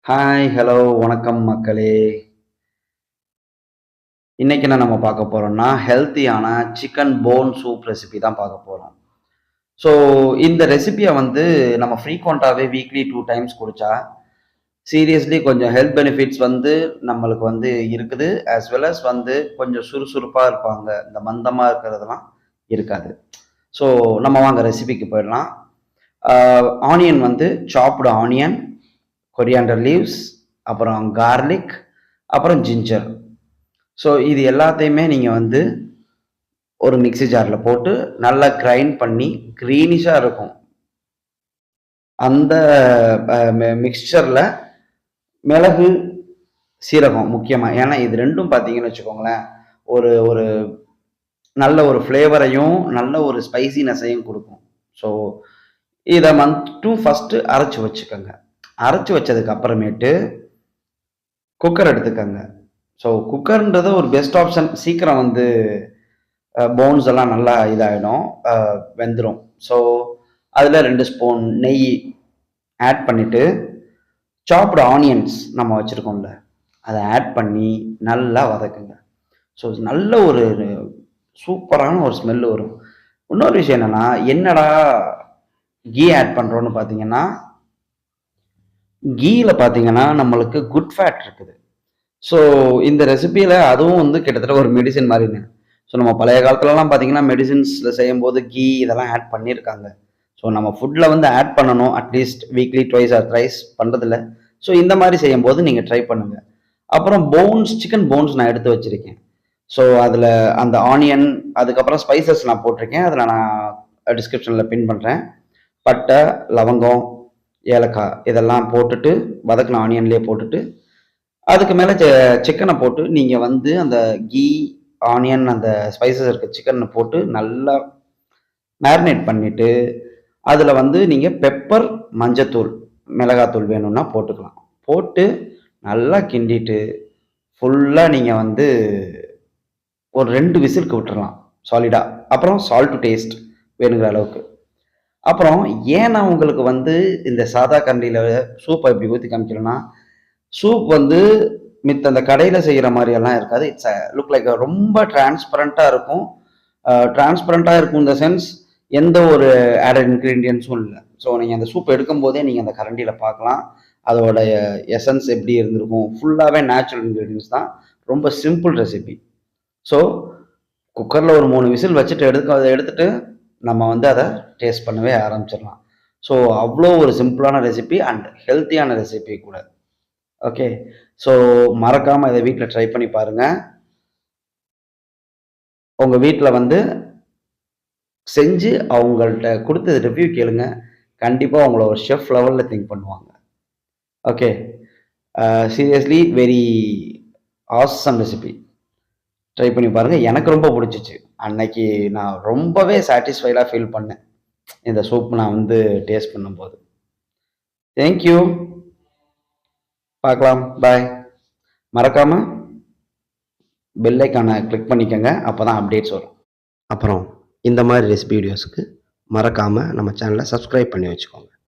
Hi, hello, வணக்கம் மக்களே. இன்னைக்கு என்ன நம்ம பார்க்க போறோம்னா, ஹெல்த்தியான சிக்கன் போன் சூப் ரெசிபி தான் பார்க்க போறோம். ஸோ, இந்த ரெசிபிய வந்து நம்ம ஃப்ரீக்வென்ட்டாவே வீக்லி 2 டைம்ஸ் குடிச்சா, சீரியஸ்லி கொஞ்சம் ஹெல்த் பெனிஃபிட்ஸ் வந்து நம்மளுக்கு வந்து இருக்குது. ஆஸ் வெல் அஸ் வந்து கொஞ்சம் சுறுசுறுப்பா இருப்பாங்க. இந்த மந்தமா இருக்கிறதெல்லாம் இருக்காது. ஸோ, நம்ம வாங்க ரெசிபிக்கு போயிடலாம். ஆ ஆனியன் வந்து சாப்டு ஆனியன், கொரியாண்டர் லீவ்ஸ், அப்புறம் கார்லிக், அப்புறம் ஜிஞ்சர். ஸோ இது எல்லாத்தையுமே நீங்கள் வந்து ஒரு மிக்ஸி ஜாரில் போட்டு நல்லா கிரைண்ட் பண்ணி க்ரீனிஷாக இருக்கும் அந்த மிக்சரில் மிளகு, சீரகம் முக்கியமாக. ஏன்னா இது ரெண்டும் பார்த்தீங்கன்னு வச்சுக்கோங்களேன், ஒரு ஒரு நல்ல ஒரு ஃப்ளேவரையும் நல்ல ஒரு ஸ்பைசினஸையும் கொடுக்கும். ஸோ இதை மட்டும் ஃபஸ்ட்டு அரைச்சி வச்சுக்கோங்க. அரைச்சி வச்சதுக்கு அப்புறமேட்டு குக்கர் எடுத்துக்கோங்க. ஸோ குக்கர்ன்றது ஒரு பெஸ்ட் ஆப்ஷன். சீக்கிரம் வந்து போன்ஸ் எல்லாம் நல்லா இதாகிடும், வெந்துடும். ஸோ அதில் 2 ஸ்பூன் நெய் ஆட் பண்ணிவிட்டு சாப்டு ஆனியன்ஸ் நம்ம வச்சுருக்கோம்ல, அதை ஆட் பண்ணி நல்லா வதக்குங்க. ஸோ நல்ல ஒரு சூப்பரான ஒரு ஸ்மெல் வரும். இன்னொரு விஷயம் என்னென்னா, என்னடா கீ ஆட் பண்ணுறோன்னு பார்த்தீங்கன்னா, கீயில் பார்த்தீங்கன்னா நம்மளுக்கு குட் ஃபேட் இருக்குது. ஸோ இந்த ரெசிபியில் அதுவும் வந்து கிட்டத்தட்ட ஒரு மெடிசின் மாதிரிங்க. ஸோ நம்ம பழைய காலத்துலலாம் பார்த்தீங்கன்னா மெடிசின்ஸில் செய்யும்போது கீ இதெல்லாம் ஆட் பண்ணியிருக்காங்க. ஸோ நம்ம ஃபுட்டில் வந்து ஆட் பண்ணணும். At least weekly twice or thrice பண்ணுறதில்ல. ஸோ இந்த மாதிரி செய்யும்போது நீங்கள் ட்ரை பண்ணுங்கள். அப்புறம் போன்ஸ், சிக்கன் போன்ஸ் நான் எடுத்து வச்சுருக்கேன். ஸோ அதில் அந்த ஆனியன், அதுக்கப்புறம் ஸ்பைசஸ் நான் போட்டிருக்கேன். அதில் நான் டிஸ்கிரிப்ஷனில் பின் பண்ணுறேன். பட்டை, லவங்கம், ஏலக்காய் இதெல்லாம் போட்டுட்டு வதக்கின ஆனியன்லேயே போட்டுட்டு அதுக்கு மேலே சிக்கனை போட்டு நீங்கள் வந்து அந்த கீ, ஆனியன், அந்த ஸ்பைசஸ் இருக்க சிக்கனை போட்டு நல்லா மேரினேட் பண்ணிவிட்டு அதில் வந்து நீங்கள் பெப்பர், மஞ்சத்தூள், மிளகாத்தூள் வேணும்னா போட்டுக்கலாம். போட்டு நல்லா கிண்டிட்டு ஃபுல்லாக நீங்கள் வந்து ஒரு 2 விசிலுக்கு விட்டுறலாம் சாலிடாக. அப்புறம் சால்ட் டு டேஸ்ட் வேணுங்கிற அளவுக்கு. அப்புறம் ஏன் நான் உங்களுக்கு வந்து இந்த சாதா கரண்டியில் சூப்பை எப்படி ஊற்றி காமிக்கிறேன்னா, சூப் வந்து மித்த அந்த கடையில் செய்கிற மாதிரியெல்லாம் இருக்காது. இட்ஸ் லுக் லைக் ரொம்ப டிரான்ஸ்பரண்ட்டாக இருக்கும். டிரான்ஸ்பரண்ட்டாக இருக்கும் இந்த சென்ஸ், எந்த ஒரு ஆடட் இன்க்ரீடியன்ஸும் இல்லை. ஸோ நீங்கள் அந்த சூப் எடுக்கும் போதே நீங்கள் அந்த கரண்டியில் பார்க்கலாம் அதோட எசன்ஸ் எப்படி இருந்திருக்கும். ஃபுல்லாகவே நேச்சுரல் இன்க்ரீடியன்ஸ் தான். ரொம்ப சிம்பிள் ரெசிபி. ஸோ குக்கரில் ஒரு 3 விசில் வச்சுட்டு எடுத்துட்டு நம்ம வந்து அதை டேஸ்ட் பண்ணவே ஆரம்பிச்சிடலாம். ஸோ அவ்வளோ ஒரு சிம்பிளான ரெசிபி அண்ட் ஹெல்த்தியான ரெசிபி கூட. ஓகே, ஸோ மறக்காமல் இதை வீட்டில் ட்ரை பண்ணி பாருங்கள். உங்கள் வீட்டில் வந்து செஞ்சு அவங்கள்ட்ட கொடுத்து ரிவ்யூ கேளுங்க. கண்டிப்பாக அவங்கள ஒரு ஷெஃப் லெவலில் திங்க் பண்ணுவாங்க. Okay, seriously very awesome recipe. Try பண்ணி பாருங்கள். எனக்கு ரொம்ப பிடிச்சிச்சு. அன்னைக்கு நான் ரொம்பவே சாட்டிஸ்ஃபைடாக ஃபீல் பண்ணேன் இந்த சூப் நான் வந்து டேஸ்ட் பண்ணும்போது. தேங்க்யூ. பார்க்கலாம். பாய். மறக்காமல் பெல் ஐக்கானை கிளிக் பண்ணிக்கோங்க. அப்போ தான் அப்டேட்ஸ் வரும். அப்புறம் இந்த மாதிரி ரெசிபி வீடியோஸுக்கு மறக்காமல் நம்ம சேனலை சப்ஸ்கிரைப் பண்ணி வச்சுக்கோங்க.